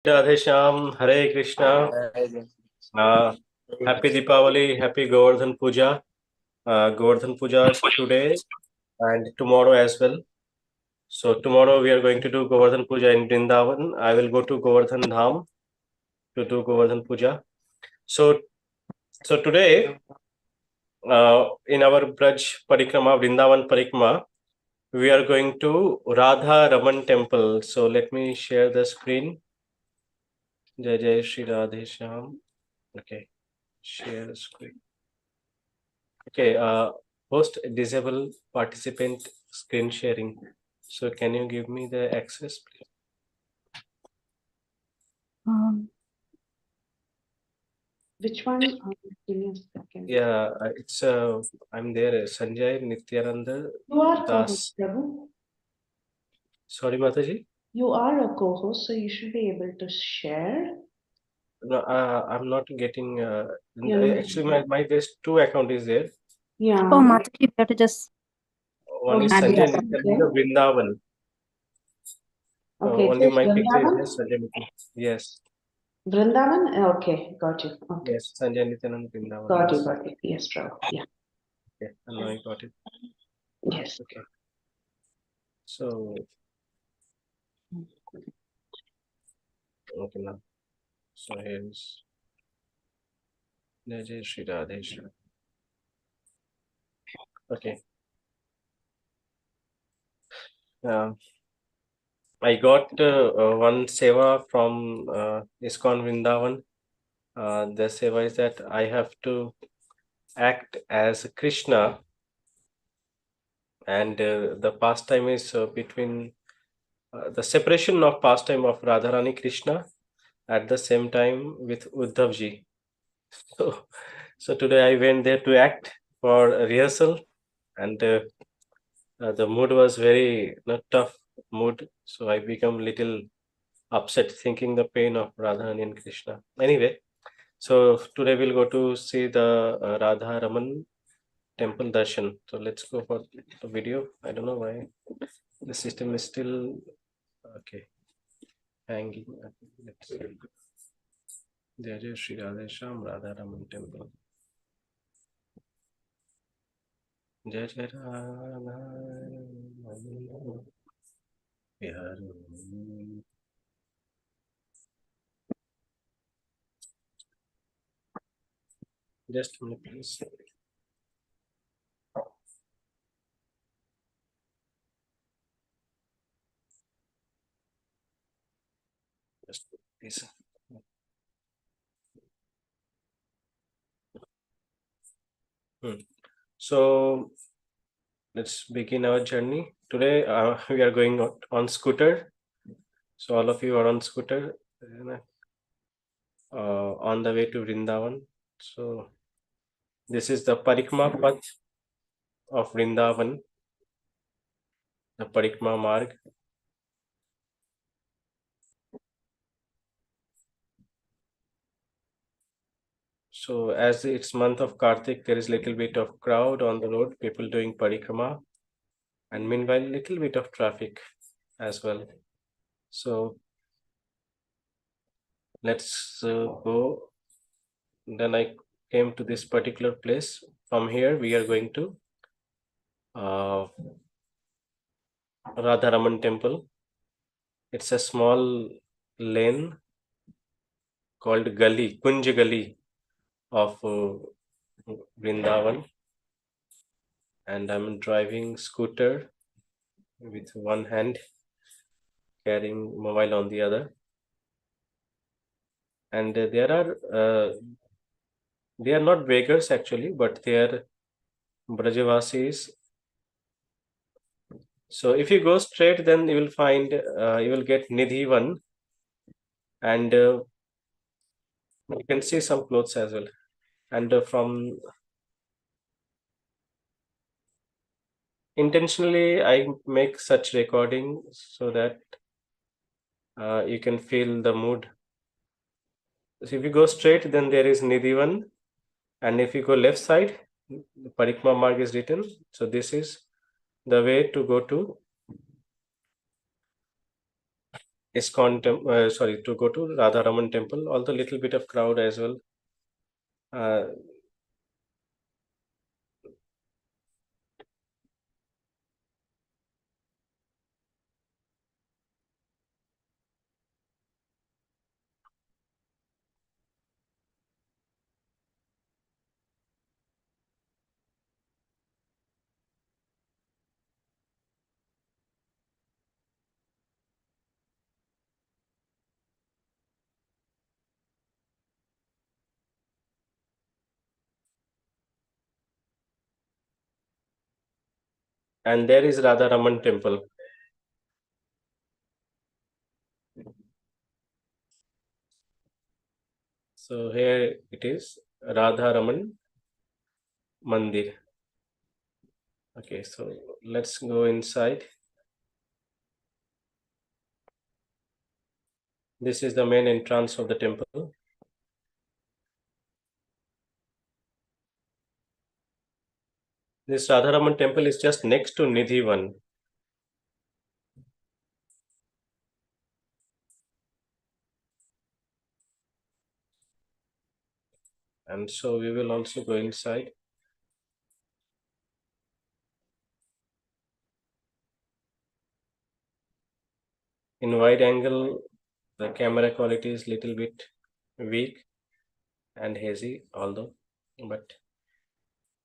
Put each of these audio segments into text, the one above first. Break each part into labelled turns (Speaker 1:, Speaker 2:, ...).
Speaker 1: Radhe Shyam, Hare Krishna. Happy Deepavali, Happy Govardhan Puja. Govardhan Puja is today and tomorrow as well. So tomorrow we are going to do Govardhan Puja in Vrindavan. I will go to Govardhan Dham to do Govardhan Puja. So today in our Braj Parikrama, Vrindavan Parikrama, we are going to Radha Raman Temple. So let me share the screen. Jai Jai Shri Radhe Shyam. Okay, share the screen. Okay, host disable participant screen sharing. So can you give me the access, please?
Speaker 2: Which one? Give me a second.
Speaker 1: Yeah, it's I'm there. Sanjay, Nityananda,
Speaker 2: You are
Speaker 1: Das.
Speaker 2: co-host, Prabhu.
Speaker 1: Sorry, Mataji.
Speaker 2: You are a co-host, so you should be able to share.
Speaker 1: No, I'm not getting.
Speaker 2: Yeah.
Speaker 1: Actually, my there's two account is there.
Speaker 2: Yeah.
Speaker 3: Oh, Mataji, you have to just
Speaker 1: One is
Speaker 2: Okay.
Speaker 1: Sanjay
Speaker 2: Okay.
Speaker 1: Nityananda Vrindavan.
Speaker 2: Okay,
Speaker 1: Only
Speaker 2: just
Speaker 1: my picture is
Speaker 2: Vrindavan?
Speaker 1: there. Sanjay Nityananda. Yes.
Speaker 2: Vrindavan? Okay, got you. Okay.
Speaker 1: Yes, Sanjay Nityananda Vrindavan.
Speaker 2: Got
Speaker 1: Yes.
Speaker 2: you, got you. Yes, Prabhu. Yeah.
Speaker 1: Okay, and now I got it.
Speaker 2: Yes.
Speaker 1: Okay. So okay now. So here's Jai Jai Shri Radhe Shri. Okay. I got one seva from ISKCON Vrindavan. The seva is that I have to act as Krishna, and the pastime is between the separation of pastime of Radharani Krishna at the same time with Uddhavji. So, so today I went there to act for a rehearsal, and the mood was very tough mood. So I become little upset thinking the pain of Radharani and Krishna. Anyway, so today we'll go to see the Radha Raman temple darshan. So let's go for the video. I don't know why the system is still okay hanging. Let's see. Jai Jai Shri Radhe Shyam Radha Raman temple. Jai Jai Radha Vihari. Just a minute, please. Just please. So let's begin our journey. Today we are going on scooter. So all of you are on scooter on the way to Vrindavan. So this is the Parikrama path of Vrindavan, the Parikrama Marg. So as it's month of Kartik, there is little bit of crowd on the road, people doing Parikrama, and meanwhile little bit of traffic as well. So let's go. Then I came to this particular place. From here we are going to Radharaman temple. It's a small lane called Gali, Kunj Gali of Vrindavan. And I'm driving scooter with one hand, carrying mobile on the other. And there are they are not beggars actually, but they are Brajavasis. So if you go straight, then you will find you will get Nidhi one, and you can see some clothes as well. And from intentionally, I make such recording so that you can feel the mood. So if you go straight, then there is Nidhi one, and if you go left side, the Parikrama mark is written. So this is the way to go to to go to Radharaman temple, although little bit of crowd as well. Uh, and there is Radharaman temple. So here it is, Radharaman Mandir. Okay, so let's go inside. This is the main entrance of the temple. This Radharaman temple is just next to Nidhivan. And so we will also go inside. In wide angle, the camera quality is little bit weak and hazy, although, but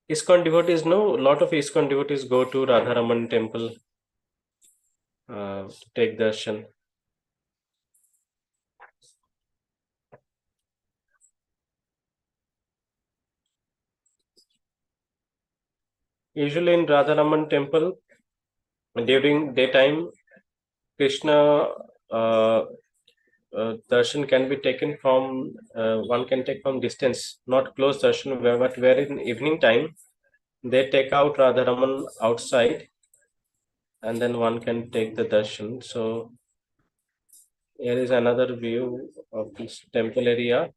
Speaker 1: ISKCON devotees, no, a lot of ISKCON devotees go to Radharaman temple to take darshan. Usually in Radharaman temple, during daytime, Krishna darshan can be taken from, one can take from distance, not close darshan, but where in evening time, they take out Radharaman outside and then one can take the darshan. So here is another view of this temple area,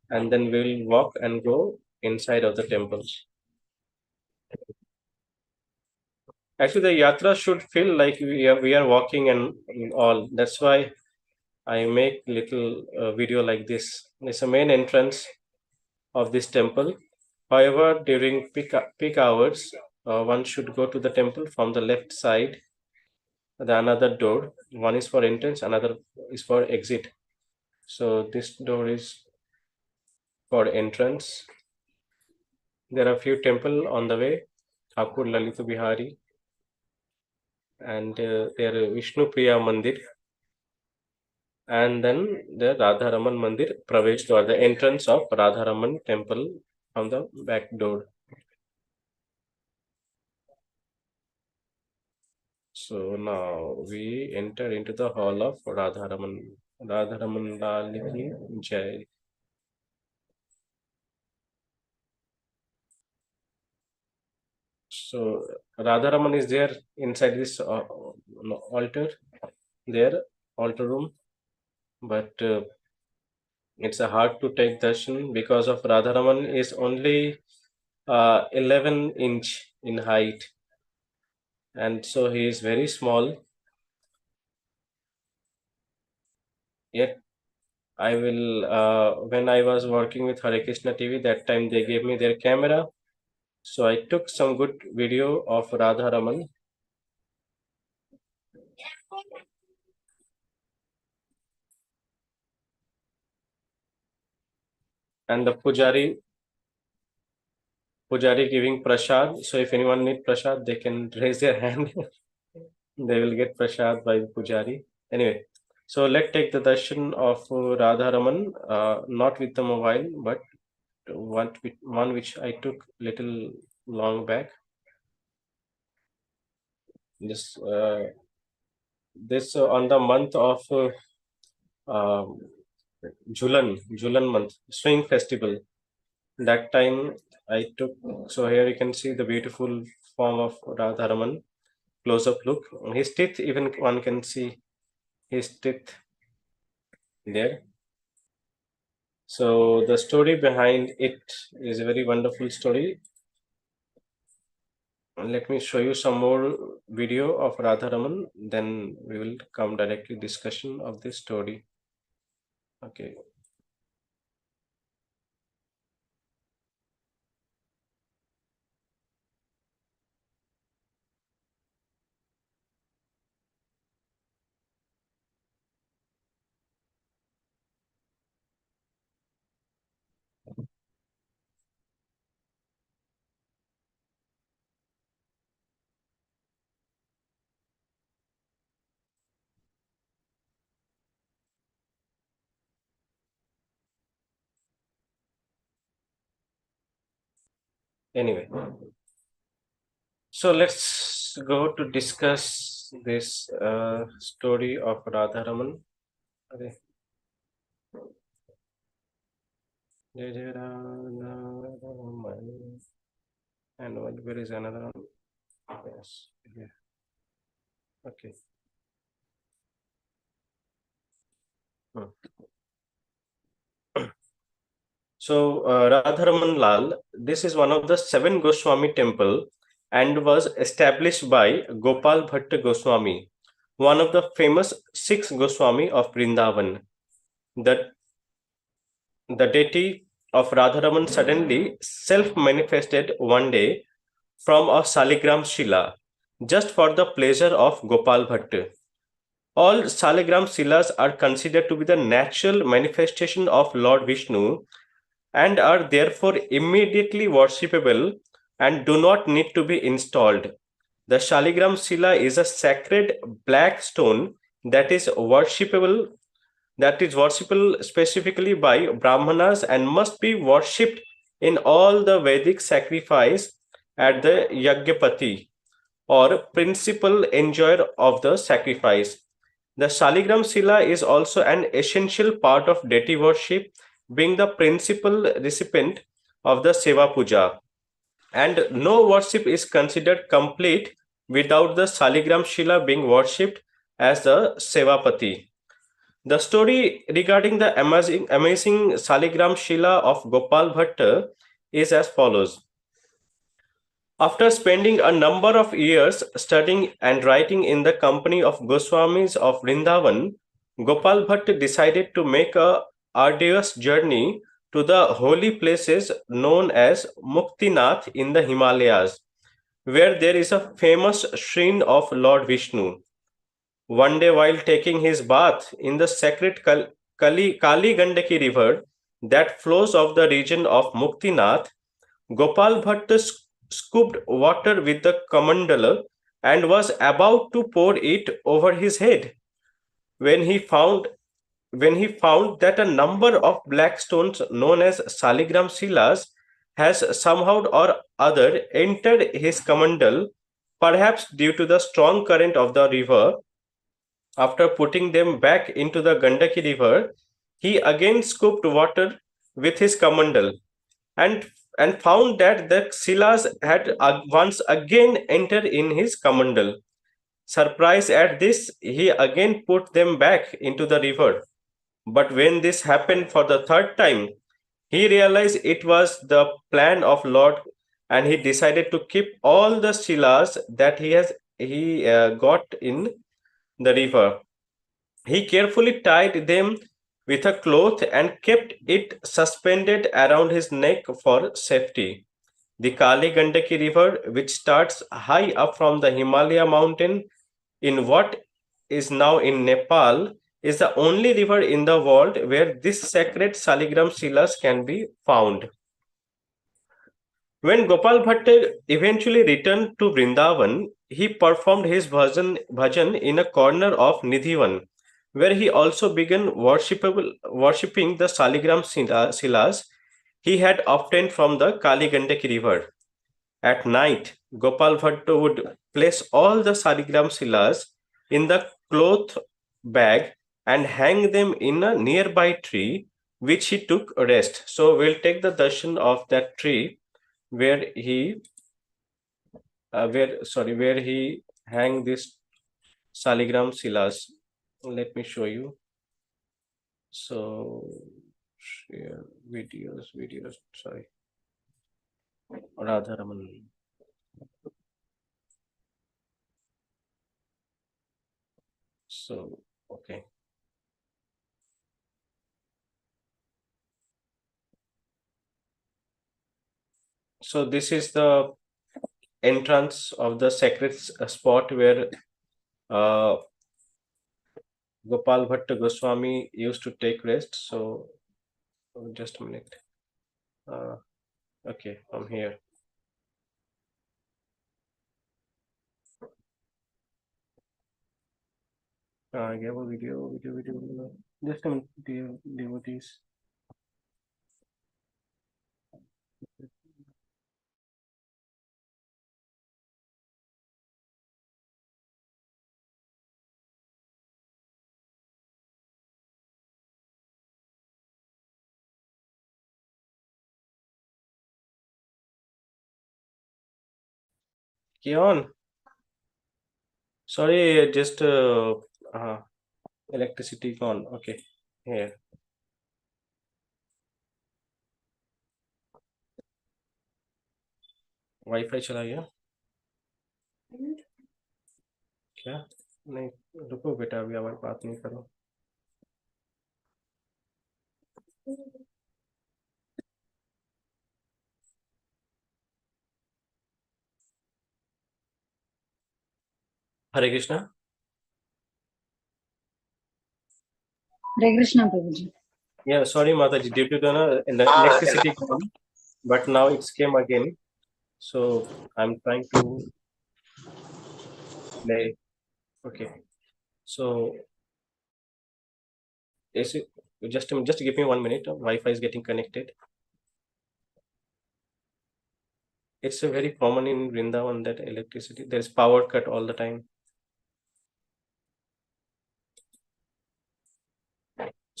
Speaker 1: and then we'll walk and go inside of the temple. Actually, the yatra should feel like we are walking and all. That's why I make little video like this. It's the main entrance of this temple. However, during peak hours, one should go to the temple from the left side. The another door. One is for entrance, another is for exit. So this door is for entrance. There are few temple on the way. Thakur Lalitu Bihari and there Vishnu Priya Mandir, and then the Radharaman Mandir Pravesh Dwar, the entrance of Radharaman temple from the back door. So now we enter into the hall of Radharaman. Radharaman Lal Ki Jai. So Radharaman is there inside this altar, there altar room, but it's a hard to take darshan because of Radharaman is only 11-inch in height, and so he is very small. Yet I will, when I was working with Hare Krishna TV, that time they gave me their camera, so I took some good video of Radharaman, and the pujari giving prasad. So if anyone need prasad, they can raise their hand. They will get prasad by pujari. Anyway, so let's take the darshan of Radharaman, not with the mobile, but one which I took little long back. This on the month of um, Julan month, swing festival. That time I took. So here you can see the beautiful form of Radharaman. Close up look. His teeth, even one can see his teeth there. So the story behind it is a very wonderful story. let me show you some more video of Radharaman. Then we will come directly discussion of this story. Okay. Anyway, so let's go to discuss this story of Radharaman. Okay. Jai Jai Radharaman. And where is another one? Yes. Yeah. Okay. Hmm. So, Radharaman Lal, this is one of the seven Goswami temple and was established by Gopal Bhatta Goswami, one of the famous six Goswami of Vrindavan. The, the deity of Radharaman suddenly self-manifested one day from a Saligram Shila, just for the pleasure of Gopal Bhatta. All Saligram Shilas are considered to be the natural manifestation of Lord Vishnu and are therefore immediately worshipable and do not need to be installed. The Shaligram Shila is a sacred black stone that is worshipable specifically by Brahmanas and must be worshipped in all the Vedic sacrifice at the Yagyapati or principal enjoyer of the sacrifice. The Shaligram Shila is also an essential part of deity worship, being the principal recipient of the Seva Puja. And no worship is considered complete without the Shaligram Shila being worshipped as the Sevapati. The story regarding the amazing Saligram Shila of Gopal Bhatta is as follows. After spending a number of years studying and writing in the company of Goswamis of Vrindavan, Gopal Bhatta decided to make a arduous journey to the holy places known as Muktinath in the Himalayas, where there is a famous shrine of Lord Vishnu. One day, while taking his bath in the sacred Kali Gandaki river that flows of the region of Muktinath, Gopal Bhatta scooped water with the kamandala and was about to pour it over his head when he found that a number of black stones known as Saligram Silas has somehow or other entered his kamandal, perhaps due to the strong current of the river. After putting them back into the Gandaki river, he again scooped water with his kamandal and found that the Silas had once again entered in his kamandal. Surprised at this, he again put them back into the river. But when this happened for the third time, he realized it was the plan of Lord, and he decided to keep all the Silas that he got in the river. He carefully tied them with a cloth and kept it suspended around his neck for safety. The Kali Gandaki River, which starts high up from the Himalaya mountain in what is now in Nepal, is the only river in the world where this sacred Saligram Silas can be found. When Gopal Bhatta eventually returned to Vrindavan, he performed his bhajan in a corner of Nidhivan, where he also began worshipping the Saligram Silas he had obtained from the Kali Gandaki River. At night, Gopal Bhatta would place all the Saligram Silas in the cloth bag and hang them in a nearby tree, which he took rest. So we'll take the darshan of that tree where he where he hang this Saligram Silas. Let me show you. So share videos. Sorry, Radharaman. So, okay. So this is the entrance of the sacred spot where uh, Gopal Bhatta Goswami used to take rest. So just a minute. Uh, okay, from here. Yeah, video. Just a minute, devotees. Kion, sorry, just uh, electricity gone. Okay, here. Wifi चला गया क्या? नहीं, रुको बेटा, अभी आवाज बात नहीं करो. हरे Krishna.
Speaker 3: Hare Krishna, Prabhuji.
Speaker 1: Yeah, sorry, Mataji, due to the electricity gone, but now it's came again. So I'm trying to play. Okay. So is it just give me 1 minute? Wi-Fi is getting connected. It's a very common in Vrindavan that electricity. There's power cut all the time.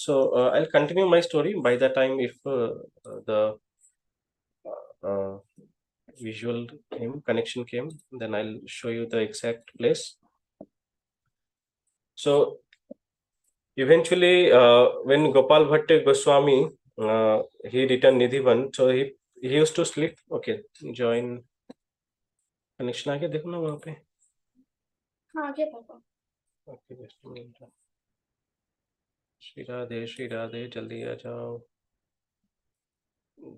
Speaker 1: So I'll continue my story. By the time if the uh, visual connection came, then I'll show you the exact place. So eventually, when Gopal Bhatta Goswami he returned Nidhivan, so he used to sleep. Okay, join connection आ गया देखो ना वहाँ पे.
Speaker 3: हाँ क्या पापा?
Speaker 1: Okay, just a minute. Shri Radhe जल्दी आ जाओ.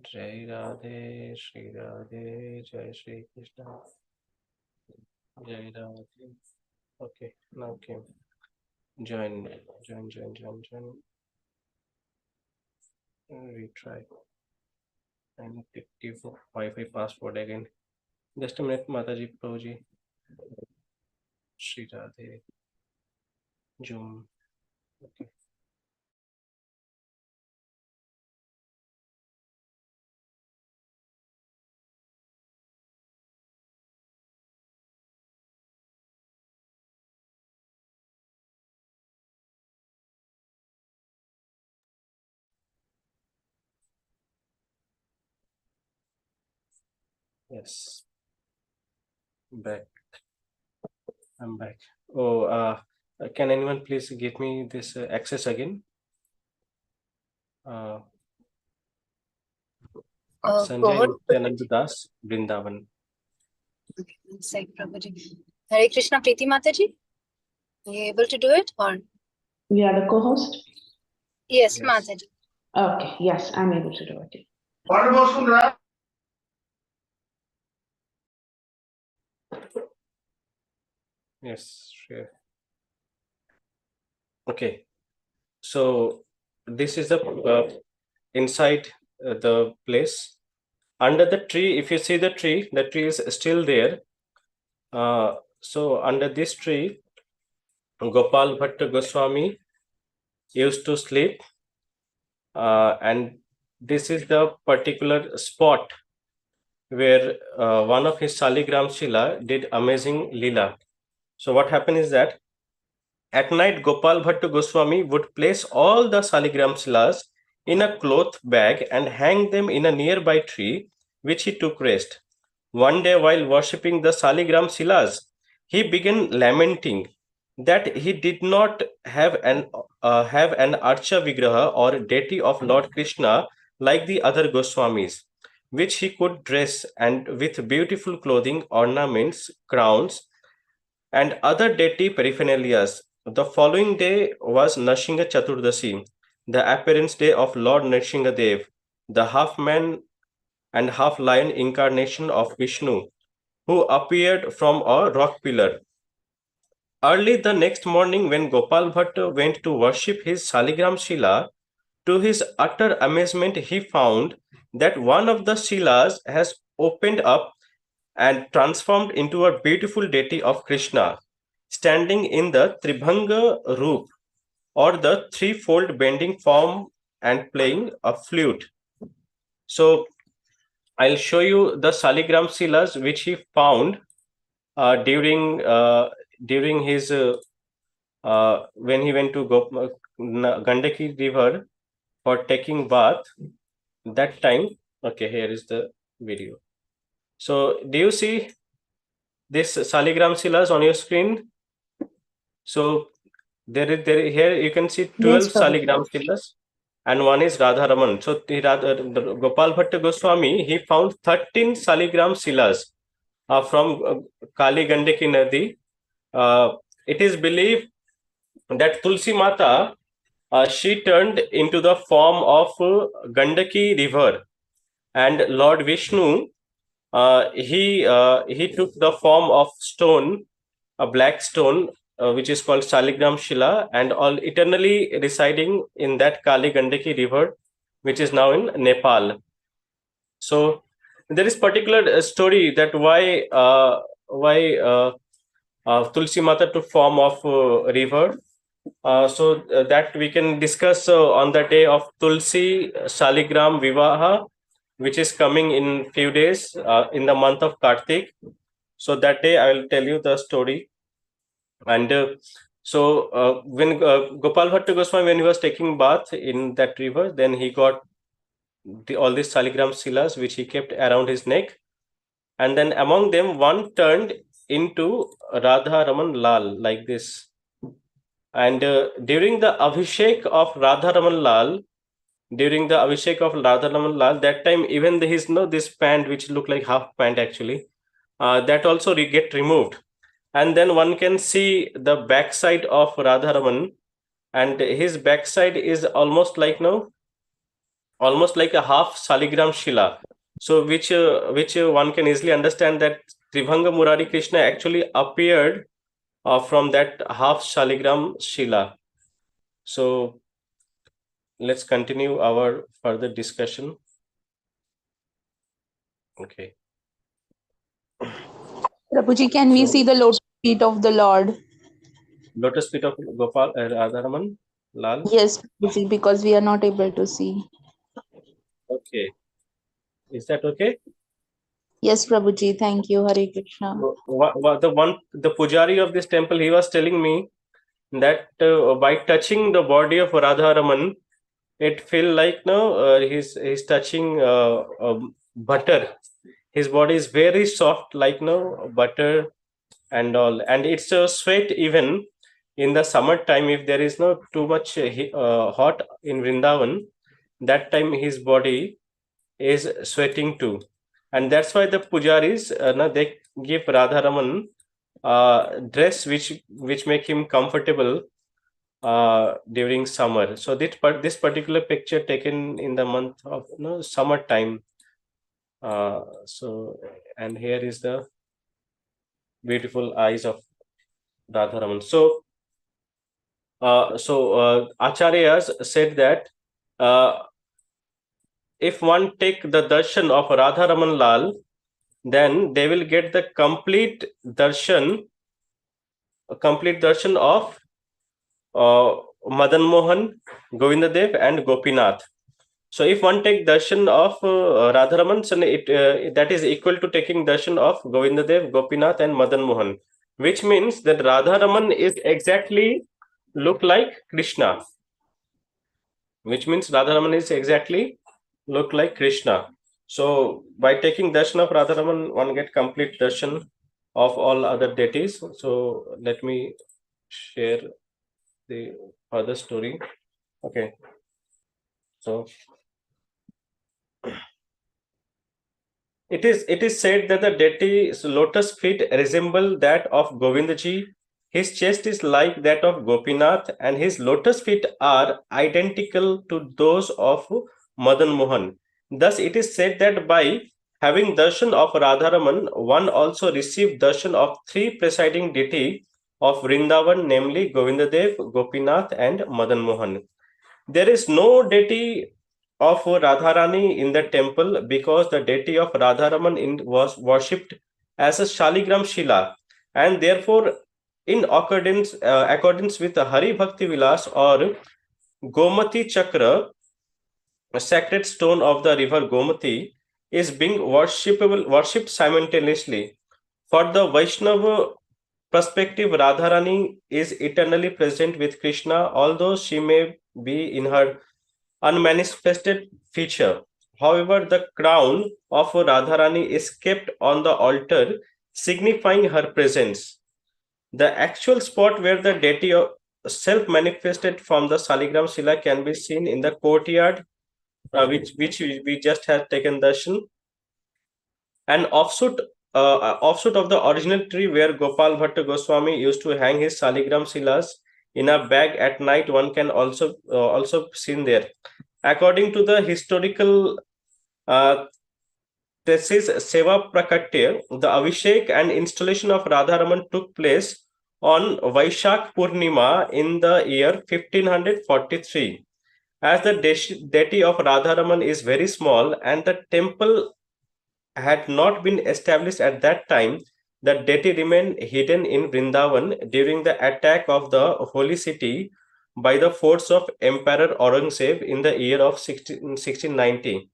Speaker 1: जय श्री कृष्ण. जय Radhe. Okay, now came. Join. Retry. I need to give Wi-Fi password again. Just a minute, Mataji, Prabhuji. Shri Radhe. Zoom. Okay. Yes. Back. I'm back. Oh, can anyone please give me this access again? Uh, Sanjay
Speaker 3: Cohort.
Speaker 1: Nityananda Das, Vrindavan.
Speaker 3: One sec, Prabhuji. Hare Krishna, Preeti Mataji. Are you able to do it or?
Speaker 2: You are the co-host?
Speaker 3: Yes,
Speaker 1: Yes.
Speaker 3: Mataji.
Speaker 2: Okay, yes, I'm able to do it.
Speaker 1: Yes, sure. Okay. So this is the inside the place. Under the tree, if you see the tree is still there. So under this tree, Gopal Bhatta Goswami used to sleep, and this is the particular spot where one of his Saligram Shila did amazing lila. So what happened is that at night Gopal Bhatta Goswami would place all the Saligram Shilas in a cloth bag and hang them in a nearby tree, which he took rest. One day, while worshipping the Saligram Shilas, he began lamenting that he did not have an Archa Vigraha or deity of Lord Krishna like the other Goswamis, which he could dress and with beautiful clothing, ornaments, crowns, and other deity paraphernalias. The following day was Nrsimha Chaturdasi, the appearance day of Lord Nrsimhadev, the half man and half lion incarnation of Vishnu, who appeared from a rock pillar. Early the next morning, when Gopal Bhatt went to worship his Saligram Shila, to his utter amazement, he found that one of the Shilas has opened up and transformed into a beautiful deity of Krishna, standing in the Tribhanga Roop, or the threefold bending form, and playing a flute. So I'll show you the Saligram Silas which he found during his when he went to Gandaki River for taking bath. That time, okay, here is the video. So do you see this Saligram Silas on your screen? So there here you can see
Speaker 2: Yes,
Speaker 1: 12
Speaker 2: Prabhu.
Speaker 1: Saligram Silas, and one is Radharaman. So the Gopal Bhatta Goswami, he found 13 Saligram Silas from Kali Gandaki Nadi. It is believed that Tulsi Mata, she turned into the form of Gandaki river, and Lord Vishnu, he took the form of stone, a black stone, which is called Saligram Shila, and all eternally residing in that Kali Gandaki river, which is now in Nepal. So there is particular story that why Tulsi Mata took form of river. That we can discuss on the day of Tulsi Saligram Vivaha, which is coming in few days in the month of Kartik. So that day I will tell you the story. And when Gopal Bhatta Goswami, when he was taking bath in that river, then he got all these Saligram Silas which he kept around his neck. And then among them, one turned into Radha Raman Lal, like this. And during the Abhishek of Radha Raman Lal, that time even his this pant which looked like half pant actually, that also get removed, and then one can see the backside of Radharaman, and his backside is almost like a half Saligram Shila. So which one can easily understand that Tribhanga Murari Krishna actually appeared from that half Saligram Shila. So let's continue our further discussion. Okay.
Speaker 2: Prabhuji, can we
Speaker 1: So,
Speaker 2: see the lotus feet of the Lord?
Speaker 1: lotus feet of Gopal Radharaman Lal.
Speaker 2: Yes, Prabhuji, because we are not able to see.
Speaker 1: Okay. Is that okay?
Speaker 2: Yes, Prabhuji, thank you. Hare Krishna.
Speaker 1: The pujari of this temple, he was telling me that by touching the body of Radharaman, it feel like no, he's touching butter. His body is very soft, like no butter and all, and it's sweat even in the summertime. If there is no too much hot in Vrindavan, that time his body is sweating too, and that's why the pujaris they give Radharaman dress which make him comfortable during summer. So this particular picture taken in the month of summertime. And here is the beautiful eyes of Radharaman. Acharyas said that if one take the darshan of Radharaman Lal, then they will get the complete darshan of Madan Mohan, Govindadev, and Gopinath. So if one take darshan of Radharaman, so that is equal to taking darshan of Govindadev, Gopinath, and Madan Mohan, which means that Radharaman is exactly look like Krishna. Which means Radharaman is exactly look like Krishna. So by taking darshan of Radharaman, one get complete darshan of all other deities. So let me share the further story. Okay. So it is said that the deity's lotus feet resemble that of Govindaji His chest is like that of Gopinath, and his lotus feet are identical to those of Madan Mohan. Thus, it is said that by having darshan of Radharaman, one also received darshan of three presiding deity of Vrindavan, namely Govindadev, Gopinath, and Madan Mohan. There is no deity of Radharani in the temple because the deity of Radharaman was worshipped as a Shaligram Shila, and therefore, in accordance with the Hari Bhakti Vilas or Gomati Chakra, a sacred stone of the river Gomati, is being worshipped simultaneously. For the Vaishnava perspective, Radharani is eternally present with Krishna, although she may be in her unmanifested feature. However, the crown of Radharani is kept on the altar, signifying her presence. The actual spot where the deity self manifested from the Saligram Shila can be seen in the courtyard, which we just had taken darshan. An offshoot of the original tree where Gopal Bhatta Goswami used to hang his Saligram Silas in a bag at night, one can also seen there. According to the historical thesis Seva Prakatya, the Abhishek and installation of Radharaman took place on Vaishak Purnima in the year 1543. As the deity of Radharaman is very small and the temple had not been established at that time, the deity remained hidden in Vrindavan during the attack of the holy city by the force of Emperor Aurangzeb in the year of 1690.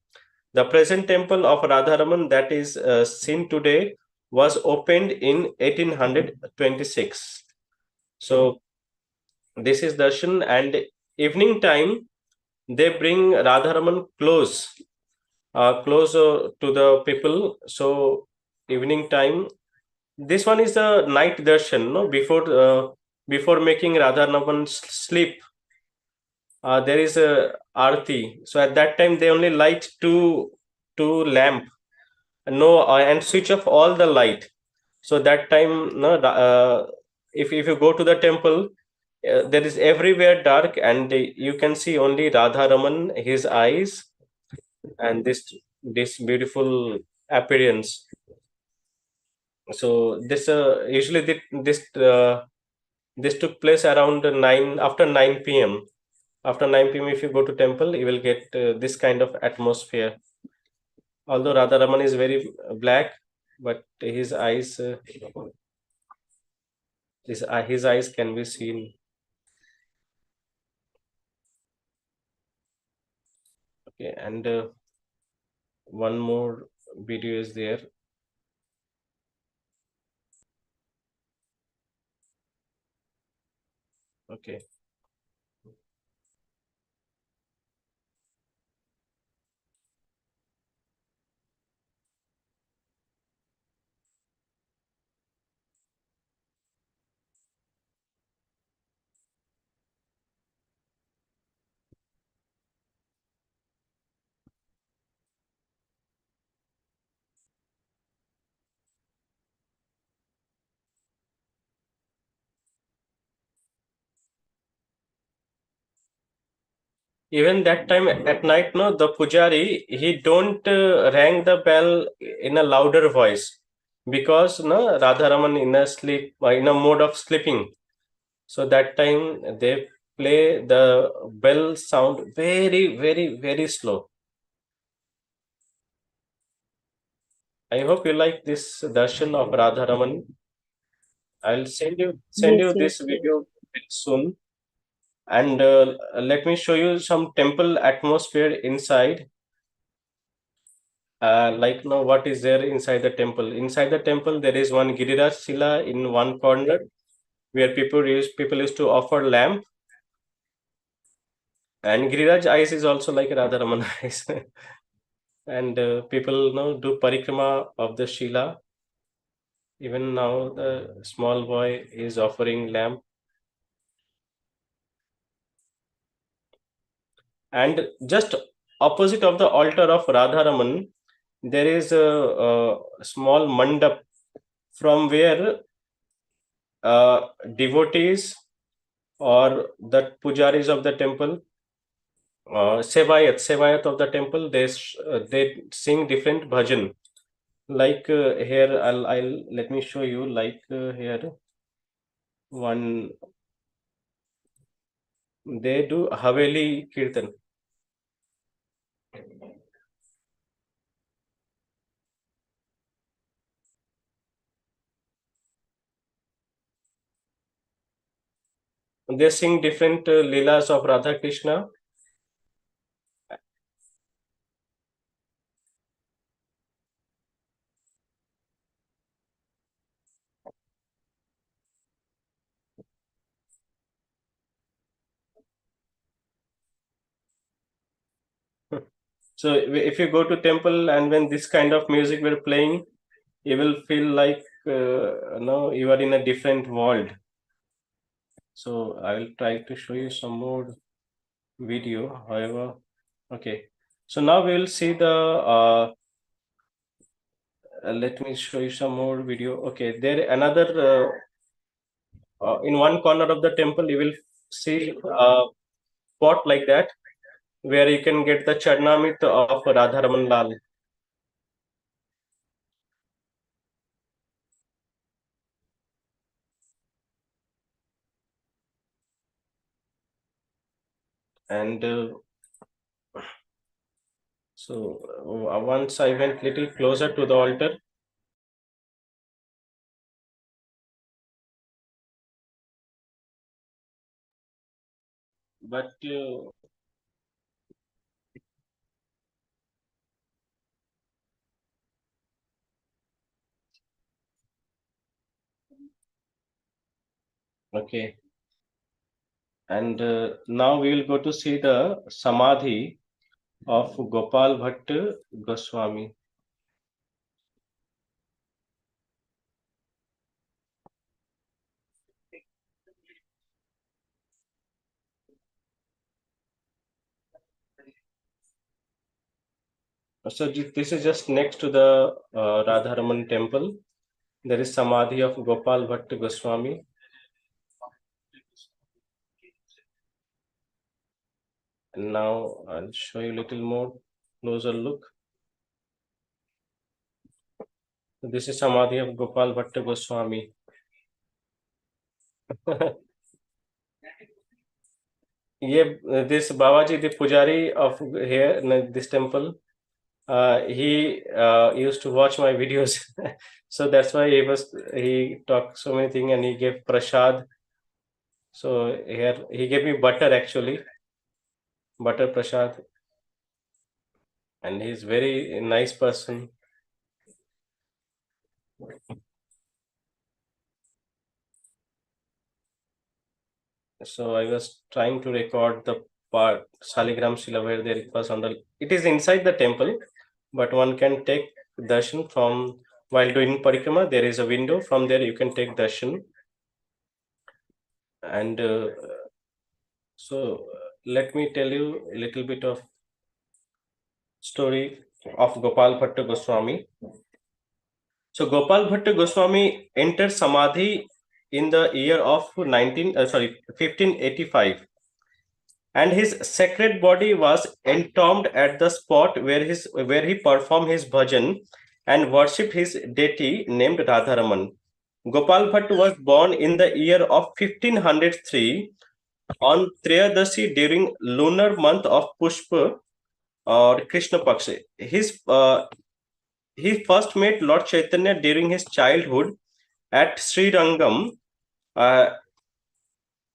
Speaker 1: The present temple of Radharaman that is seen today was opened in 1826. So this is darshan, and evening time they bring Radharaman closer to the people. So evening time, this one is the night darshan, no? Before making Radharaman sleep, there is a arti. So at that time they only light two lamp, no, and switch off all the light. So that time, no, if you go to the temple, there is everywhere dark, and you can see only Radharaman, his eyes, and this beautiful appearance. So this took place around 9 after 9 p.m. After 9 p.m., if you go to temple, you will get this kind of atmosphere. Although Radharaman is very black, but his eyes can be seen. Okay, and one more video is there. Okay. Even that time at night, no, the pujari, he don't rang the bell in a louder voice because no, Radharaman in a sleep in a mode of sleeping. So that time they play the bell sound very, very, very slow. I hope you like this darshan of Radharaman. I'll send
Speaker 2: Yes,
Speaker 1: you
Speaker 2: yes,
Speaker 1: this
Speaker 2: yes.
Speaker 1: video very soon, and let me show you some temple atmosphere inside. Like now, what is there inside the temple? Inside the temple, there is one Giriraj Shila in one corner where people used to offer lamp, and Giriraj eyes is also like Radharaman eyes. And people now do Parikrama of the Shila. Even now, the small boy is offering lamp, and just opposite of the altar of Radharaman, there is a small mandap from where devotees or the pujaris of the temple, sevayat of the temple, they sing different bhajan. Like here, I'll let me show you. Like here, one they do Haveli Kirtan. They sing different leelas of Radha Krishna. So if you go to temple and when this kind of music were playing, you will feel like no, you are in a different world. So I will try to show you some more video. However, okay. So now we will see the. Let me show you some more video. Okay, there another in one corner of the temple you will see a pot like that where you can get the Charnamrit of Radharaman Lal. And so once I went little closer to the altar, but okay. And now we will go to see the Samadhi of Gopal Bhatt Goswami. So this is just next to the Radharaman temple. There is Samadhi of Gopal Bhatt Goswami. And now I'll show you a little more closer look. This is Samadhi of Gopal Bhatt Goswami. This Babaji, the Pujari of here, this temple, he used to watch my videos. So that's why he talked so many things and he gave prasad. So here he gave me butter actually, butter prasad, and he's very nice person. So I was trying to record the part Saligram Shila where there it was on the. It is inside the temple, but one can take darshan from while doing parikrama. There is a window from there you can take darshan, and so let me tell you a little bit of story of Gopal Bhatta Goswami. So Gopal Bhatta Goswami entered Samadhi in the year of 1585, and his sacred body was entombed at the spot where he performed his bhajan and worshipped his deity named Radharaman. Gopal Bhatt was born in the year of 1503 on Trayadasi during lunar month of Pushpa or Krishna Paksha. He first met Lord Chaitanya during his childhood at Sri Rangam, uh,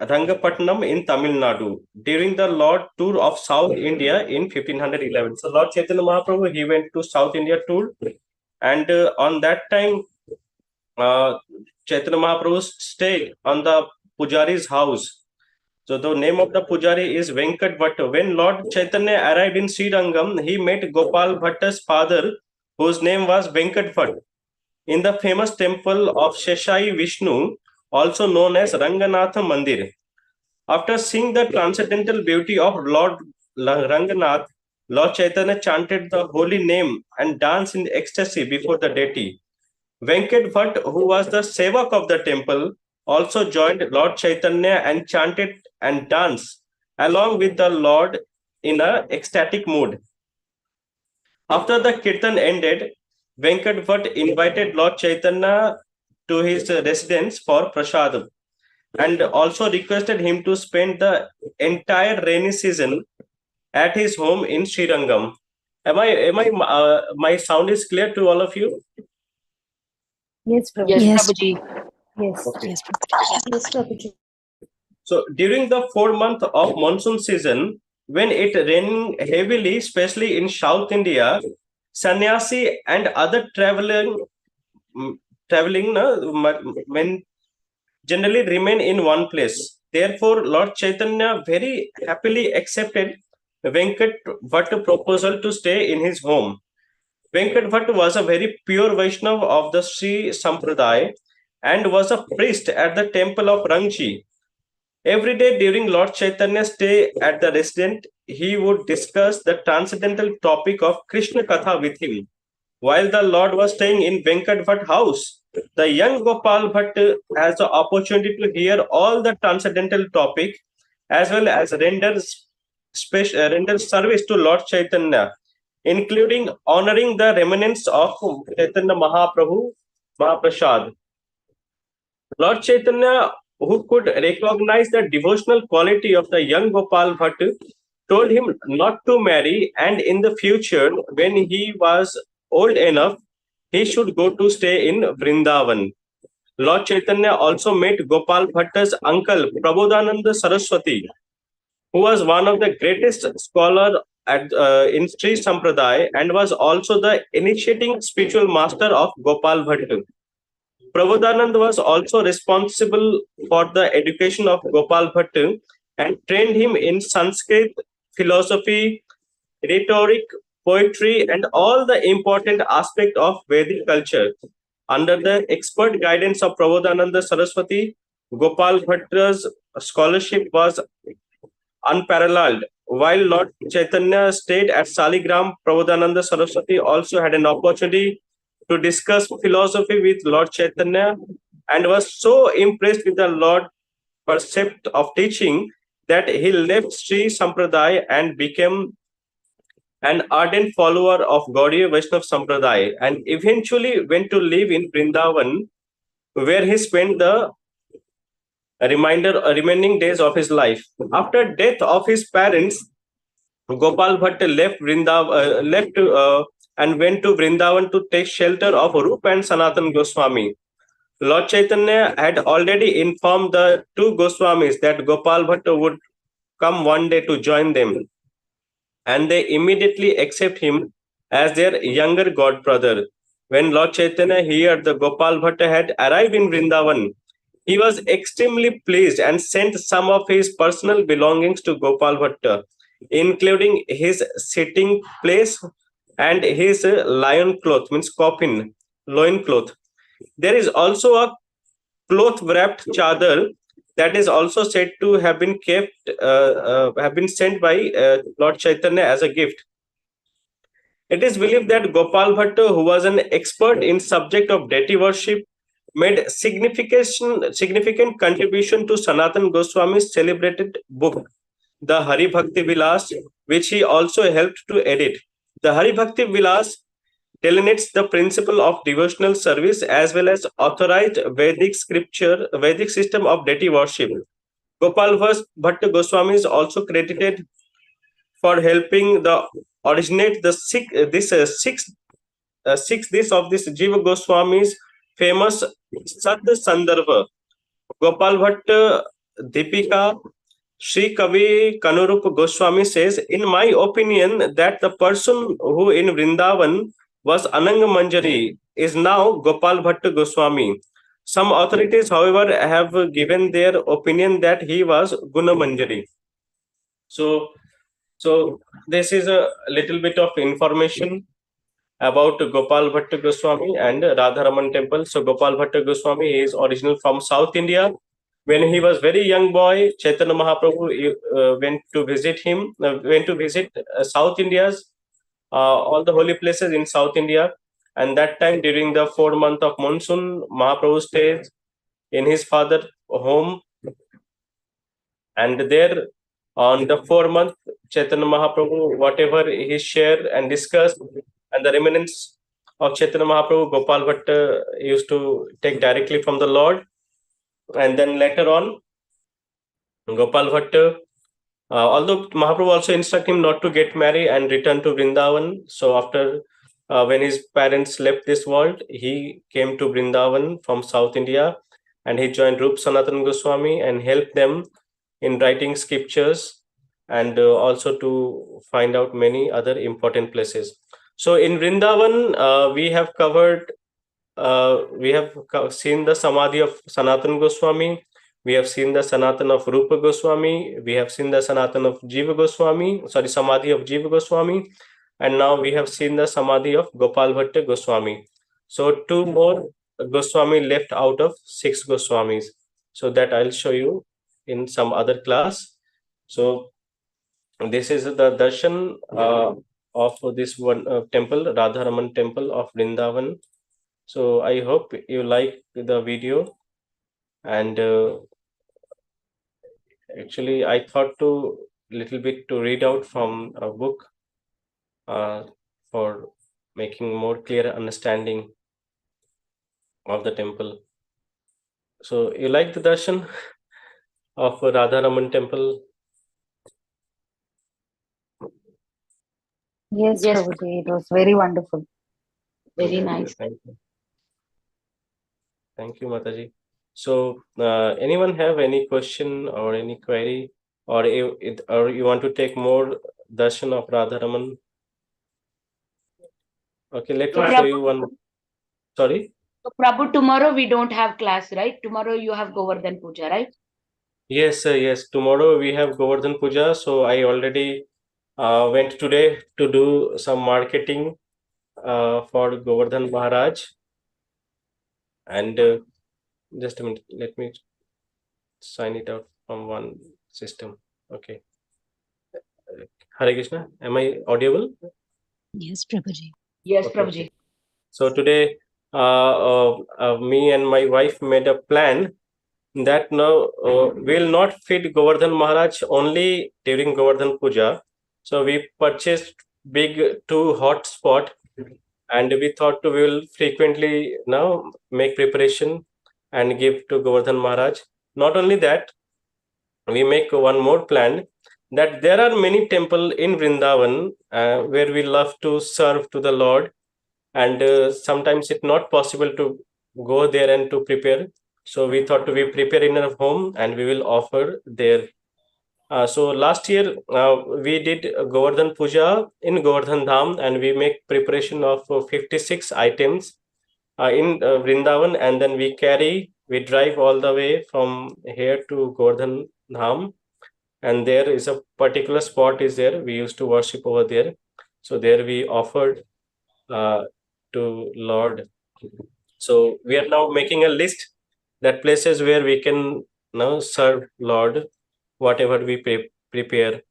Speaker 1: Rangapatnam in Tamil Nadu during the Lord tour of South India in 1511. So Lord Chaitanya Mahaprabhu, he went to South India tour, and on that time, uh, Chaitanya Mahaprabhu stayed on the Pujari's house. So the name of the Pujari is Venkat Bhatta. When Lord Chaitanya arrived in Srirangam, he met Gopal Bhatta's father, whose name was Venkat Bhatt, in the famous temple of Sheshai Vishnu, also known as Ranganatha Mandir. After seeing the transcendental beauty of Lord Ranganath, Lord Chaitanya chanted the holy name and danced in ecstasy before the deity. Venkat Bhatt, who was the sevak of the temple, also joined Lord Chaitanya and chanted and danced along with the Lord in an ecstatic mood. After the kirtan ended, Venkat Bhatt invited Lord Chaitanya to his residence for prasadam and also requested him to spend the entire rainy season at his home in Srirangam. My sound is clear to all of you?
Speaker 2: Yes, Prabhuji.
Speaker 3: Yes,
Speaker 4: Yes.
Speaker 3: Prabhuji.
Speaker 2: Yes.
Speaker 1: Okay.
Speaker 3: Yes, Prabhuji.
Speaker 2: Yes, Prabhuji.
Speaker 1: So during the 4 month of monsoon season, when it raining heavily, especially in South India, sannyasi and other mm, traveling when generally remain in one place. Therefore, Lord Chaitanya very happily accepted Venkat Bhatt proposal to stay in his home. Venkat Bhatt was a very pure Vaishnav of the Sri Sampradaya and was a priest at the temple of Rangchi. Every day during Lord Chaitanya's stay at the residence, he would discuss the transcendental topic of Krishna Katha with him. While the Lord was staying in Venkat Bhatt house, the young Gopal Bhatt has the opportunity to hear all the transcendental topic as well as render service to Lord Chaitanya, including honoring the remnants of Chaitanya Mahaprabhu Mahaprasad. Lord Chaitanya, who could recognize the devotional quality of the young Gopal Bhatt, told him not to marry, and in the future, when he was old enough, he should go to stay in Vrindavan. Lord Chaitanya also met Gopal Bhatta's uncle, Prabodhananda Saraswati, who was one of the greatest scholars in Sri Sampradaya and was also the initiating spiritual master of Gopal Bhatt. Prabodhanand was also responsible for the education of Gopal Bhatt and trained him in Sanskrit, philosophy, rhetoric, poetry, and all the important aspects of Vedic culture. Under the expert guidance of Prabodhananda Saraswati, Gopal Bhatta's scholarship was unparalleled. While Lord Chaitanya stayed at Saligram, Prabodhananda Saraswati also had an opportunity to discuss philosophy with Lord Chaitanya and was so impressed with the Lord percept of teaching that he left Sri Sampradaya and became an ardent follower of Gaudiya Vaishnava Sampradaya and eventually went to live in Vrindavan where he spent the remaining days of his life. After death of his parents, Gopal Bhatt left and went to Vrindavan to take shelter of Rup and Sanatan Goswami. Lord Chaitanya had already informed the two Goswamis that Gopal Bhatt would come one day to join them, and they immediately accept him as their younger god brother. When Lord Chaitanya heard the Gopal Bhatt had arrived in Vrindavan, he was extremely pleased and sent some of his personal belongings to Gopal Bhatta, including his sitting place and his lion cloth, means coffin, loin cloth. There is also a cloth wrapped chadar that is also said to have been have been sent by Lord Chaitanya as a gift. It is believed that Gopal Bhatta, who was an expert in subject of deity worship, made significant contribution to Sanatan Goswami's celebrated book, the Hari Bhakti Vilas, which he also helped to edit. The Hari Bhakti Vilas delineates the principle of devotional service as well as authorized Vedic system of deity worship. Gopal Bhatta Goswami is also credited for helping the originate the six this of this Jiva Goswami's famous Sat Sandarbha. Gopal Bhatt Deepika Sri Kavi Kanurup Goswami says, in my opinion, that the person who in Vrindavan was Ananga Manjari is now Gopal Bhatt Goswami. Some authorities, however, have given their opinion that he was Guna Manjari. So, this is a little bit of information about Gopal Bhatta Goswami and Radharaman temple. So Gopal Bhatta Goswami is original from South India. When he was very young boy, Chaitanya Mahaprabhu went to visit South India's all the holy places in South India. And that time during the 4 month of monsoon, Mahaprabhu stays in his father home, and there on the 4 month Chaitanya Mahaprabhu, whatever he shared and discussed, and the remnants of Chaitanya Mahaprabhu, Gopal Bhatt used to take directly from the Lord. And then later on, Gopal Bhatt, although Mahaprabhu also instructed him not to get married and return to Vrindavan. So after when his parents left this world, he came to Vrindavan from South India, and he joined Rup Sanatan Goswami and helped them in writing scriptures, and also to find out many other important places. So in Vrindavan, we have seen the Samadhi of Sanatan Goswami. We have seen the Sanatan of Rupa Goswami. We have seen the Sanatan of Jiva Goswami. Sorry, Samadhi of Jiva Goswami. And now we have seen the Samadhi of Gopal Bhatta Goswami. So two more Goswami left out of 6 Goswamis. So that I'll show you in some other class. So this is the darshan of this one temple, Radharaman temple of Vrindavan. So I hope you like the video, and actually I thought to little bit to read out from a book uh, for making more clear understanding of the temple. So you like the darshan of Radharaman temple?
Speaker 3: Yes,
Speaker 2: Yes,
Speaker 3: Prabhuji, it was very wonderful.
Speaker 2: very
Speaker 1: Yes,
Speaker 2: nice.
Speaker 1: thank you. Thank you, Mataji. So anyone have any question or any query, or or you want to take more darshan of Radharaman? Okay, let
Speaker 2: So
Speaker 1: me show you one. Sorry.
Speaker 2: Prabhu, tomorrow we don't have class, right? Tomorrow you have Govardhan Puja, right?
Speaker 1: Yes, yes. Tomorrow we have Govardhan Puja, so I already went today to do some marketing for Govardhan Maharaj. And just a minute, let me sign it out from one system. Okay. Hare Krishna, am I audible?
Speaker 3: Yes, Prabhuji.
Speaker 2: Yes,
Speaker 1: Okay,
Speaker 2: Prabhuji.
Speaker 1: okay. So today, me and my wife made a plan that now we'll not feed Govardhan Maharaj only during Govardhan Puja. So we purchased big 2 hot spot, and we thought to we will frequently now make preparation and give to Govardhan Maharaj. Not only that, we make one more plan that there are many temple in Vrindavan where we love to serve to the Lord, and sometimes it's not possible to go there and to prepare. So we thought to we prepare in our home and we will offer there. So last year we did Govardhan Puja in Govardhan Dham, and we make preparation of 56 items in Vrindavan, and then we drive all the way from here to Govardhan Dham, and there is a particular spot is there. We used to worship over there. So there we offered to Lord. So we are now making a list that places where we can now serve Lord whatever we prepare.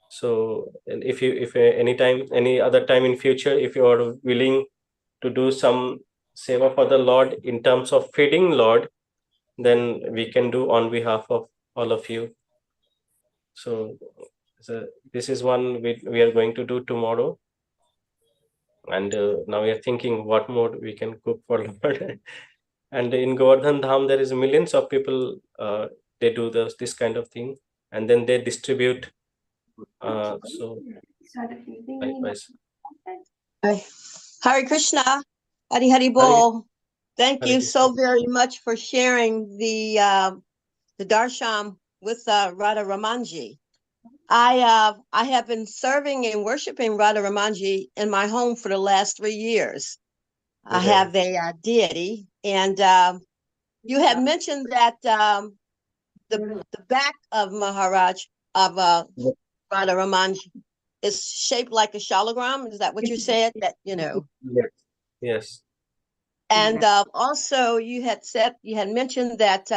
Speaker 1: So and if anytime any other time in future, if you are willing to do some seva for the Lord in terms of feeding Lord, then we can do on behalf of all of you. So, so this is one we are going to do tomorrow, and now we are thinking what more we can cook for Lord. And in Govardhan Dham, there is millions of people. They do this kind of thing, and then they distribute. So likewise.
Speaker 4: Hare Krishna, Hari Hari
Speaker 1: Hare,
Speaker 4: Bol. Thank
Speaker 1: Hare
Speaker 4: you
Speaker 1: Krishna.
Speaker 4: so very much for sharing the darshan with Radha Ramanji. I have been serving and worshiping Radha Ramanji in my home for the last 3 years. I
Speaker 1: Okay.
Speaker 4: have a deity, and you had mentioned that the back of Maharaj of Radha Ramanji is shaped like a shalagram. Is that what you said? That
Speaker 1: Yes. Yes.
Speaker 4: And also you had mentioned that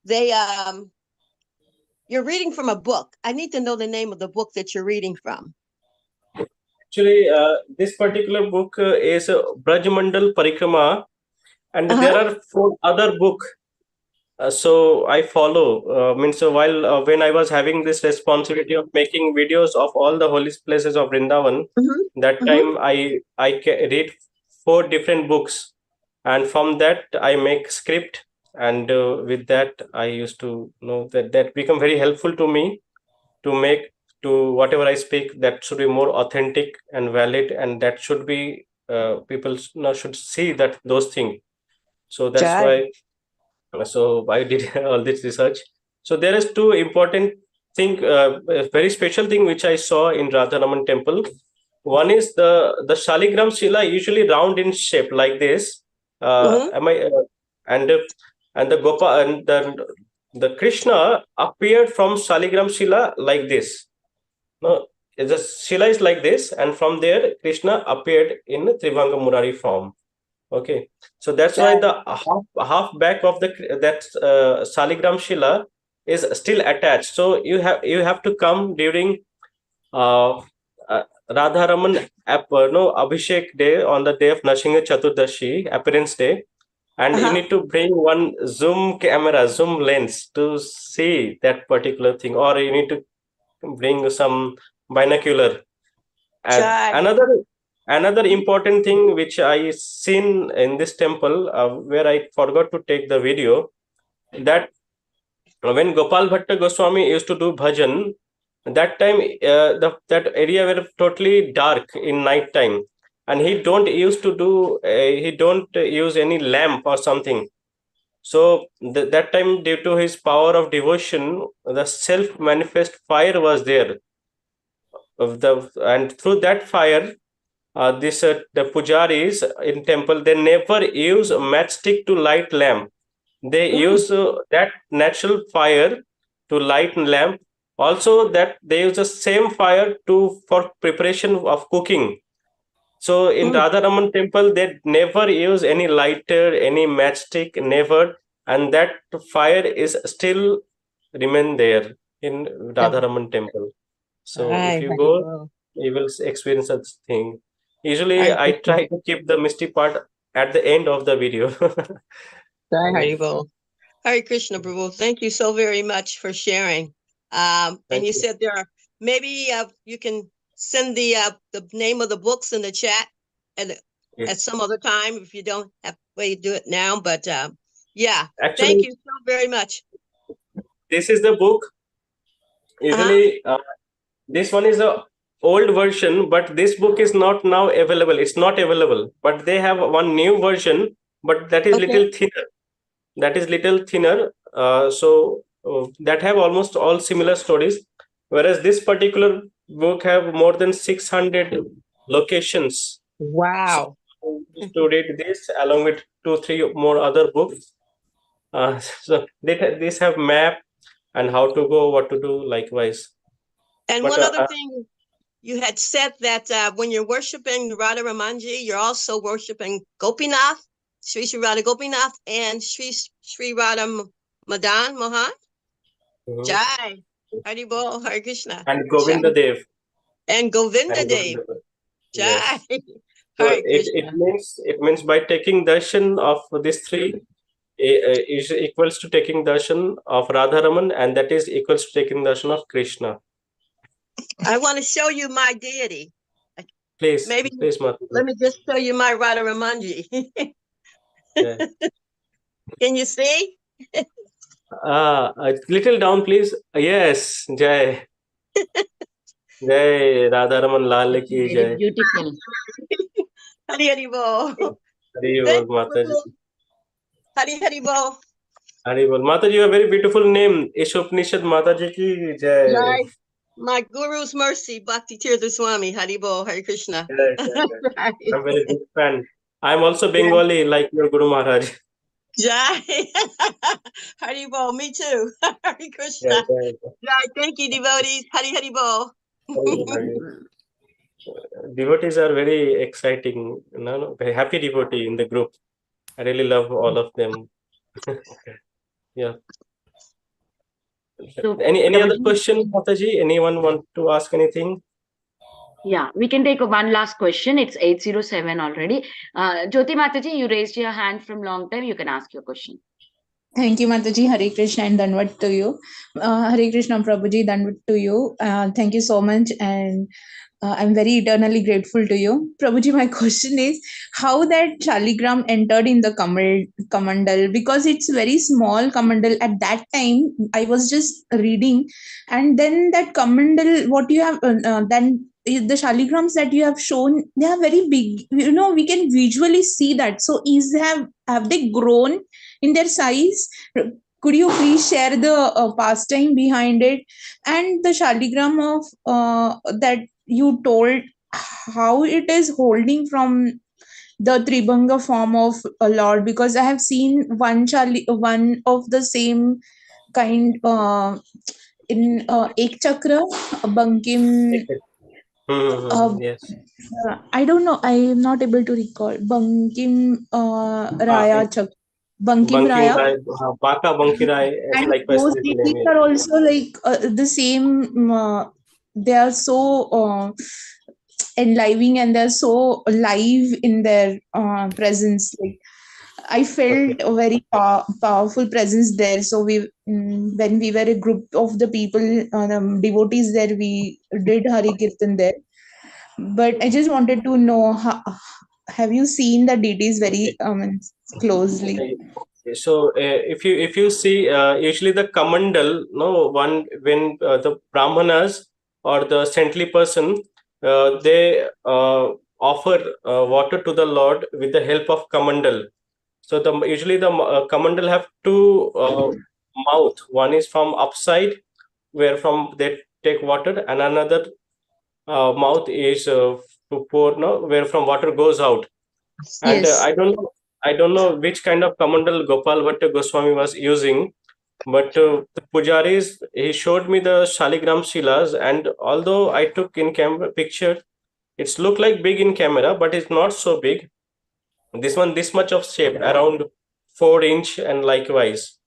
Speaker 4: they you're reading from a book. I need to know the name of the book that you're reading from.
Speaker 1: Actually, this particular book is Brajmandal Parikrama, and
Speaker 4: Uh-huh.
Speaker 1: there are 4 other book. So I follow. Means while when I was having this responsibility of making videos of all the holy places of Vrindavan,
Speaker 4: Mhm.
Speaker 1: that
Speaker 4: Mhm.
Speaker 1: time I read 4 different books, and from that I make script, and with that I used to know that become very helpful to me to make to whatever I speak, that should be more authentic and valid, and that should be people should see that those things. So that's
Speaker 4: Jai.
Speaker 1: why so I did all this research. So there is 2 important thing, a very special thing which I saw in Radharaman temple. One is the Shaligram Shila, usually round in shape like this.
Speaker 4: Mhm.
Speaker 1: Am I and and the Gopa and the Krishna appeared from Shaligram Shila like this. No, the Shila is like this, and from there Krishna appeared in Trivanga Murari form. Okay, so that's why
Speaker 4: Jai.
Speaker 1: the half back of that Saligram Shila is still attached. So you have to come during uh, Radharaman no Abhishek day, on the day of Nashinga Chaturdashi appearance day, and you
Speaker 4: Uh-huh.
Speaker 1: need to bring one zoom lens to see that particular thing, or you need to bring some binocular. And
Speaker 4: Jai.
Speaker 1: another important thing which I seen in this temple, where I forgot to take the video, that when Gopal Bhatta Goswami used to do bhajan, that time that area were totally dark in night time, and he don't use any lamp or something. So that time, due to his power of devotion, the self manifest fire was there of and through that fire, this the pujaris in temple, they never use a matchstick to light lamp. They
Speaker 4: Mm.
Speaker 1: use that natural fire to light lamp. Also, that they use the same fire to for preparation of cooking. So in
Speaker 4: Mm.
Speaker 1: Radharaman temple, they never use any lighter, any matchstick, never. And that fire is still remain there in
Speaker 4: Jai.
Speaker 1: Radharaman temple. So if
Speaker 4: Jai.
Speaker 1: you
Speaker 4: Hari
Speaker 1: go,
Speaker 4: Bol.
Speaker 1: you will experience such thing. Usually,
Speaker 4: Hare
Speaker 1: I
Speaker 4: Krishna.
Speaker 1: try to keep the misty part at the end of the video.
Speaker 4: Jai
Speaker 1: Yeah,
Speaker 4: Hari Bol. Hare Krishna, Prabhu. Thank you so very much for sharing. And
Speaker 1: thank
Speaker 4: you
Speaker 1: you.
Speaker 4: said there are maybe you can send the name of the books in the chat at
Speaker 1: Yes.
Speaker 4: some other time if you don't have way to do it now. But yeah, thank
Speaker 1: Actually,
Speaker 4: you so very much.
Speaker 1: this is the book.
Speaker 4: Uh-huh.
Speaker 1: Usually, this one is a old version, but this book is not now available. It's not available. But they have one new version, but that is
Speaker 4: Okay.
Speaker 1: little thinner. That is little thinner. That have almost all similar stories, whereas this particular book have more than 600 locations. So
Speaker 4: Wow.
Speaker 1: I used to read this along with 2 3 more other books. So these have map and how to go, what to do, likewise.
Speaker 4: And
Speaker 1: But
Speaker 4: one other thing, you had said that when you're worshiping Radha Ramanji, you're also worshiping Gopinath, Sri Radha Gopinath, and Sri Radha Madan Mohan.
Speaker 1: mhm.
Speaker 4: Jai. Hari Bol, Hare Krishna.
Speaker 1: And
Speaker 4: Jai.
Speaker 1: Govinda Dev
Speaker 4: And Govinda
Speaker 1: and
Speaker 4: Dev.
Speaker 1: Govinda Dev.
Speaker 4: Jai.
Speaker 1: Yes. So
Speaker 4: Hare
Speaker 1: it
Speaker 4: Krishna.
Speaker 1: means by taking darshan of these three is equals to taking darshan of Radharaman, and that is equals to taking darshan of Krishna.
Speaker 4: I want to show you my deity.
Speaker 1: Please,
Speaker 4: Maybe
Speaker 1: please, Mataji.
Speaker 4: let me just show you my Radha Ramanji.
Speaker 1: Yeah.
Speaker 4: Can you see?
Speaker 1: A little down, please. Yes, Jai. Jai Radharaman Lal ki
Speaker 2: Very
Speaker 1: Jai.
Speaker 2: beautiful.
Speaker 4: Hari Hari Bol.
Speaker 1: Hari
Speaker 4: Thank
Speaker 1: Bol,
Speaker 4: you,
Speaker 1: Mataji.
Speaker 4: Prabhu. Hari Hari Bol.
Speaker 1: Hari Bol. Mataji, you have a very beautiful name. Ishopnishad Mataji ki Jai.
Speaker 4: Jai. My Guru's mercy, Bhakti Tirtha Swami, Hari Bol, Hare Krishna.
Speaker 1: Jai, Jai, Jai. I'm very big fan. I'm also Bengali, like your Guru Maharaj.
Speaker 4: Jai. Hari Bol, me too. Hare
Speaker 1: Yeah,
Speaker 4: Krishna.
Speaker 1: Jai.
Speaker 4: Jai, thank you, devotees. Hari Hari Bol.
Speaker 1: Hari Bol, Hari. Devotees are very exciting. No, no, very happy devotee in the group. I really love all of them. Yeah.
Speaker 2: So,
Speaker 1: Any other
Speaker 2: Prabhuji,
Speaker 1: question, Mataji? Anyone want to ask anything?
Speaker 2: Yeah, we can take one last question. It's 807 already. Jyoti Mataji, you raised your hand from long time. You can ask your question.
Speaker 5: Thank you, Mataji. Hare Krishna and Danvat to you. Hare Krishna, Prabhuji, Danvat to you. Thank you so much. And I'm very eternally grateful to you. Prabhuji, my question is how that Shaligram entered in the Kamandal, because it's very small Kamandal. At that time, I was just reading, and then that Kamandal, what you have, then the Shaligrams that you have shown, they are very big. You know, we can visually see that. So, have they grown in their size? Could you please share the pastime behind it and the Shaligram of that you told, how it is holding from the Tribhanga form of a Lord? Because I have seen one of the same kind in Ek Chakra, Bankim.
Speaker 1: Yes.
Speaker 5: I don't know. I am not able to recall. Bankim Raya Chakra. Bankim
Speaker 1: Bankim
Speaker 5: Raya.
Speaker 1: Rai, Baka Bankirai, as
Speaker 5: And
Speaker 1: likewise
Speaker 5: those
Speaker 1: little
Speaker 5: deities
Speaker 1: name.
Speaker 5: are also like the same. They are so enlivening and they're so alive in their presence. Like I felt
Speaker 1: Okay.
Speaker 5: a very powerful presence there. So when we were a group of the people, devotees there, we did Hari Kirtan there. But I just wanted to know, have you seen the deities
Speaker 1: Okay.
Speaker 5: very closely?
Speaker 1: Okay. So if you see usually the kamandal, no one when the brahmanas or the saintly person they offer water to the Lord with the help of kamandal. So the usually the kamandal have two mouth. One is from upside where from they take water, and another mouth is to pour, no, where from water goes out. And
Speaker 5: Yes.
Speaker 1: I don't know which kind of kamandal Gopal Bhatta Goswami was using, but the pujaris, he showed me the Shaligram Shilas, and although I took in camera picture, it's look like big in camera, but it's not so big. This one, this much of shape, around 4 inch, and likewise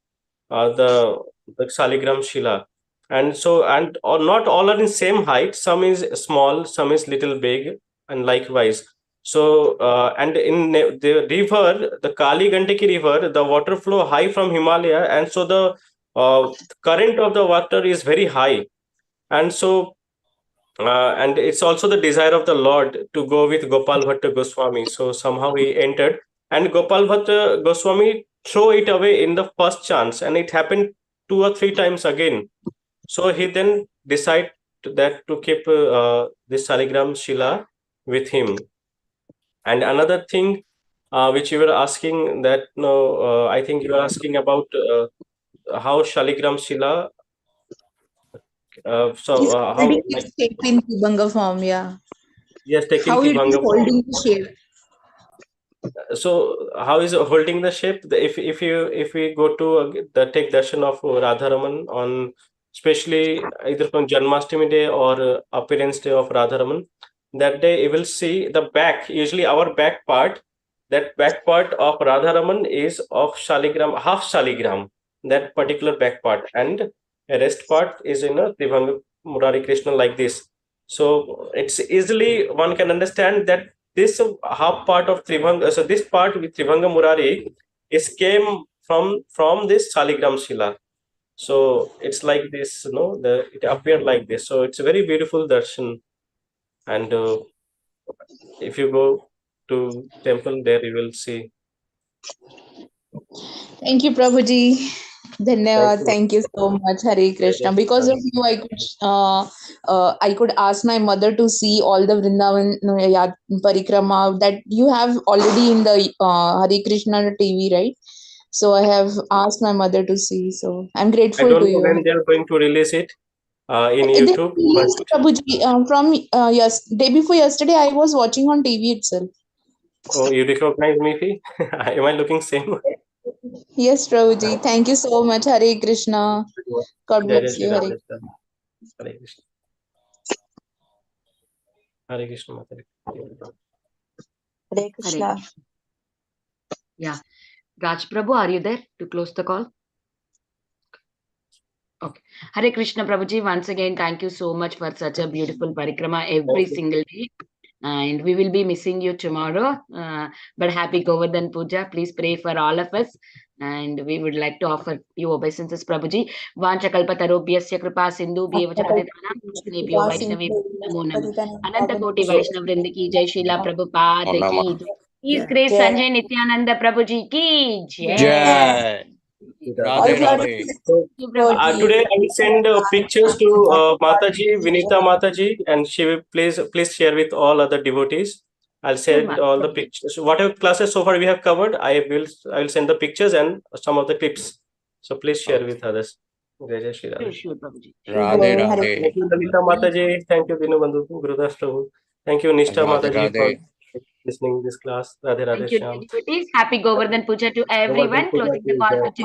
Speaker 1: the Shaligram Shila. And so, and or not all are in same height. Some is small, some is little big, and likewise. So, and in the river, the Kali Gandaki river, the water flow high from Himalaya, and so the current of the water is very high. And so and it's also the desire of the Lord to go with Gopal Bhatta Goswami. So somehow he entered, and Gopal Bhatta Goswami throw it away in the first chance, and it happened 2 or 3 times again. So he then decided that to keep this Saligram Shila with him. And another thing which you were asking, that no, I think you were asking about how Shaligram Shila.
Speaker 5: He's
Speaker 1: How,
Speaker 5: holding
Speaker 1: like,
Speaker 5: his shape in Tribhanga form, yeah.
Speaker 1: yes, taking
Speaker 5: How it is
Speaker 1: Tribhanga form.
Speaker 5: holding the shape.
Speaker 1: So how is it holding the shape? If we go to the take darshan of Radharaman on, especially either from Janmashtami day or appearance day of Radharaman, that day you will see the back, usually our back part, that back part of Radharaman is of Shaligram, half Shaligram, that particular back part, and the rest part is in a Tribhanga Murari Krishna like this. So it's easily one can understand that this half part of Tribhanga, so this part with Tribhanga Murari is came from this Saligram Shila. So it's like this, it appeared like this. So it's a very beautiful darshan. And if you go to temple there, you will see.
Speaker 5: Thank you, Prabhuji.
Speaker 1: Thank
Speaker 5: Dhanyavad.
Speaker 1: you.
Speaker 5: Thank you so much, Hare Krishna. Because of you, I could ask my mother to see all the Vrindavan Parikrama that you have already in the Hare Krishna TV, right? So I have asked my mother to see. So I'm
Speaker 1: I
Speaker 5: grateful to
Speaker 1: don't know
Speaker 5: you.
Speaker 1: when they are going to release it in
Speaker 5: They
Speaker 1: YouTube, but
Speaker 5: released Prabhuji from yes, day before yesterday. I was watching on TV itself.
Speaker 1: oh, you recognize me? Am I looking same?
Speaker 5: Yes, Prabhuji. Thank you so much, Hare Krishna. God
Speaker 1: Jai Jai
Speaker 5: bless
Speaker 1: Shri
Speaker 5: you, Hare.
Speaker 1: Radha. Hare Krishna. Hare Krishna Mataji.
Speaker 4: Hare
Speaker 2: Hare
Speaker 4: Krishna.
Speaker 2: Krishna. Yeah. Raj Prabhu, are you there to close the call? Okay. Hare Krishna Prabhuji, once again, thank you so much for such a beautiful parikrama every
Speaker 1: Thank you.
Speaker 2: single day. And we will be missing you tomorrow. But happy Govardhan Puja. Please pray for all of us. And we would like to offer you obeisances, Prabhuji. Vanchakalpatarobhyasya kripa sindhu bheva chapatitanam nebhyo Vaishnavi namo nama. Ananta Koti
Speaker 1: So,
Speaker 2: Vaishnav Vrinda ki jai, Srila Prabhupada
Speaker 6: Nama.
Speaker 2: ki jai. His Grace Sanjay Nityananda Prabhuji ki jai.
Speaker 6: Jai. Radhe
Speaker 1: Radhe.
Speaker 6: Radhe.
Speaker 1: So,
Speaker 2: Thank you, Prabhuji.
Speaker 1: today I will send pictures to Mataji, Vinita Mataji, and she will please share with all other devotees. I'll send
Speaker 2: much.
Speaker 1: all the pictures. So whatever classes so far we have covered, I will send the pictures and some of the clips. So please share with others. Jai Jai Shri Radhe.
Speaker 2: Sure, Prabhuji.
Speaker 6: Radhe Radhe.
Speaker 1: Thank you, Lalita Mataji. Thank you, Dinu Bandhu, Gurudas Prabhu. Thank you, Nishta
Speaker 6: Radhe
Speaker 1: Mataji, for
Speaker 6: Radhe.
Speaker 1: listening this class. Radhe Radhe
Speaker 2: Thank you, dear
Speaker 1: Shyam.
Speaker 2: devotees. Happy Govardhan Puja to
Speaker 1: Govardhan
Speaker 2: everyone.
Speaker 1: Puja
Speaker 2: Closing the
Speaker 1: ki
Speaker 2: call
Speaker 1: jai.
Speaker 2: for today.